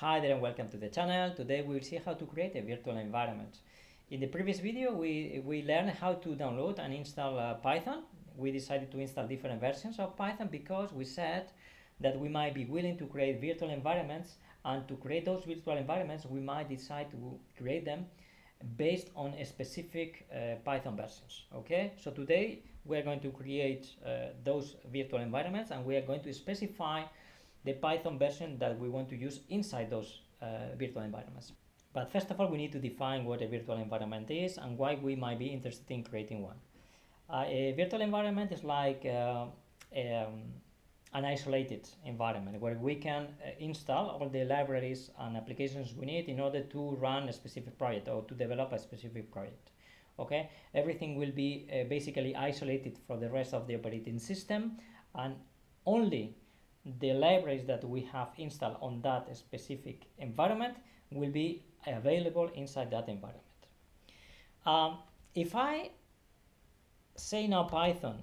Hi there and welcome to the channel. Today we will see how to create a virtual environment. In the previous video we learned how to download and install Python. We decided to install different versions of Python because we said that we might be willing to create virtual environments, and to create those virtual environments we might decide to create them based on a specific Python versions. Okay, so today we are going to create those virtual environments, and we are going to specify the Python version that we want to use inside those virtual environments. But first of all, we need to define what a virtual environment is and why we might be interested in creating one. A virtual environment is like an isolated environment where we can install all the libraries and applications we need in order to run a specific project or to develop a specific project. Okay, everything will be basically isolated from the rest of the operating system, and only the libraries that we have installed on that specific environment will be available inside that environment. If I say now Python,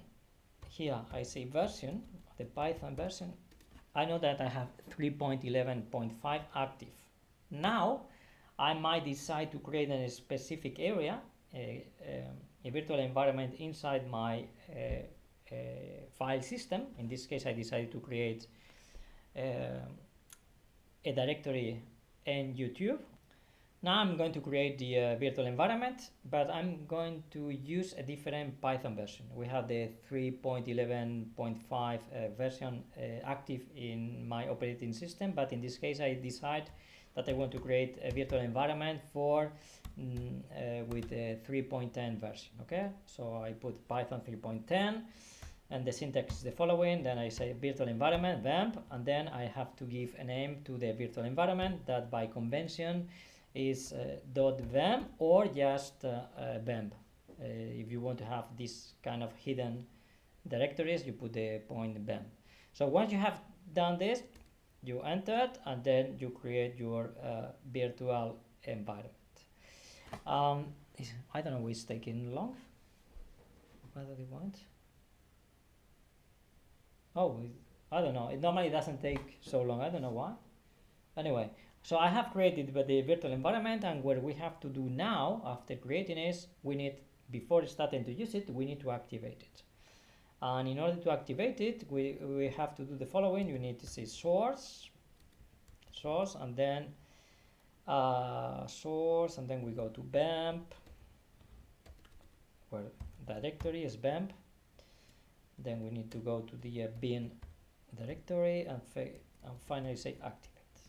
here I say version, the Python version, I know that I have 3.11.5 active. Now I might decide to create a specific area, a virtual environment inside my file system. In this case I decided to create a directory in YouTube. Now I'm going to create the virtual environment, but I'm going to use a different Python version. We have the 3.11.5 version active in my operating system, but in this case I decide that I want to create a virtual environment for with a 3.10 version. Okay, so I put Python 3.10, and the syntax is the following. Then I say virtual environment vamp, and then I have to give a name to the virtual environment that by convention is .vamp or just vamp. If you want to have this kind of hidden directories, you put the point vamp. So once you have done this, you enter it, and then you create your virtual environment. I don't know, it's taking long. What do they want? Oh, I don't know. It normally doesn't take so long. I don't know why. Anyway, so I have created the virtual environment, and what we have to do now after creating is we need, before starting to use it, we need to activate it. And in order to activate it, we have to do the following. You need to say source, and then source, and then we go to vamp, where directory is vamp. Then we need to go to the bin directory and finally say activate.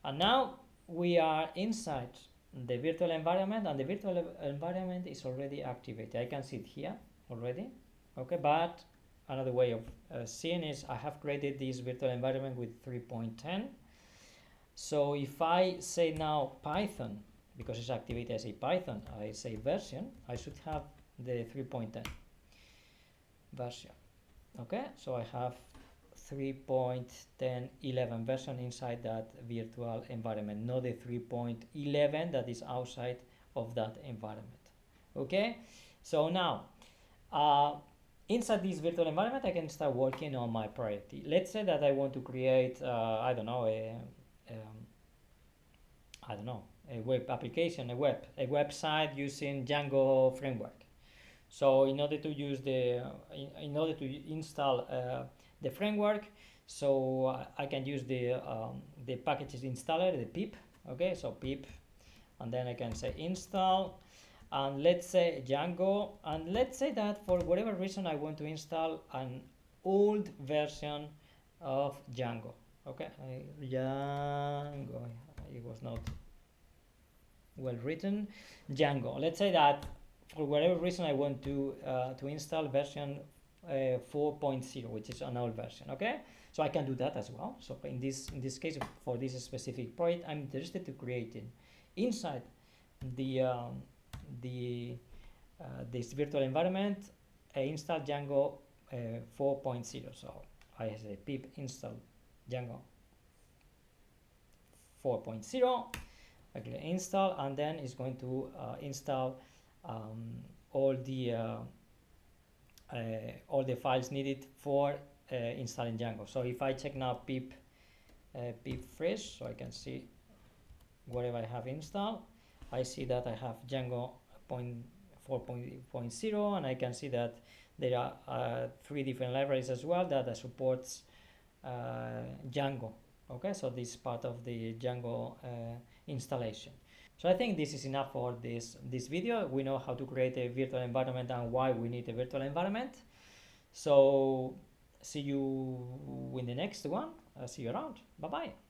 And now we are inside the virtual environment, and the virtual environment is already activated. I can see it here already. Okay, but another way of seeing is I have created this virtual environment with 3.10. So if I say now Python, because it's activated, I say Python, I say version, I should have the 3.10 version. Okay, so I have 3.10.11 version inside that virtual environment, not the 3.11 that is outside of that environment. Okay, so now inside this virtual environment I can start working on my project. Let's say that I want to create I don't know, a web application, a website using Django framework. So in order to use in order to install the framework, so I can use the packages installer, the pip. Okay, so pip, and then I can say install, and let's say Django, and let's say that for whatever reason I want to install an old version of Django. Okay, Django, it was not well written. Django, let's say that for whatever reason I want to install version 4.0, which is an old version. Okay, so I can do that as well. So in this case, for this specific project, I'm interested to creating inside this virtual environment install Django 4.0. So I say pip install Django 4.0. I click install, and then it's going to install all the files needed for installing Django. So if I check now pip pip fresh, so I can see whatever I have installed. I see that I have Django 4.0, and I can see that there are 3 different libraries as well that supports Django. Okay, so this is part of the Django installation. So I think this is enough for this video. We know how to create a virtual environment and why we need a virtual environment. So see you in the next one. See you around. Bye bye.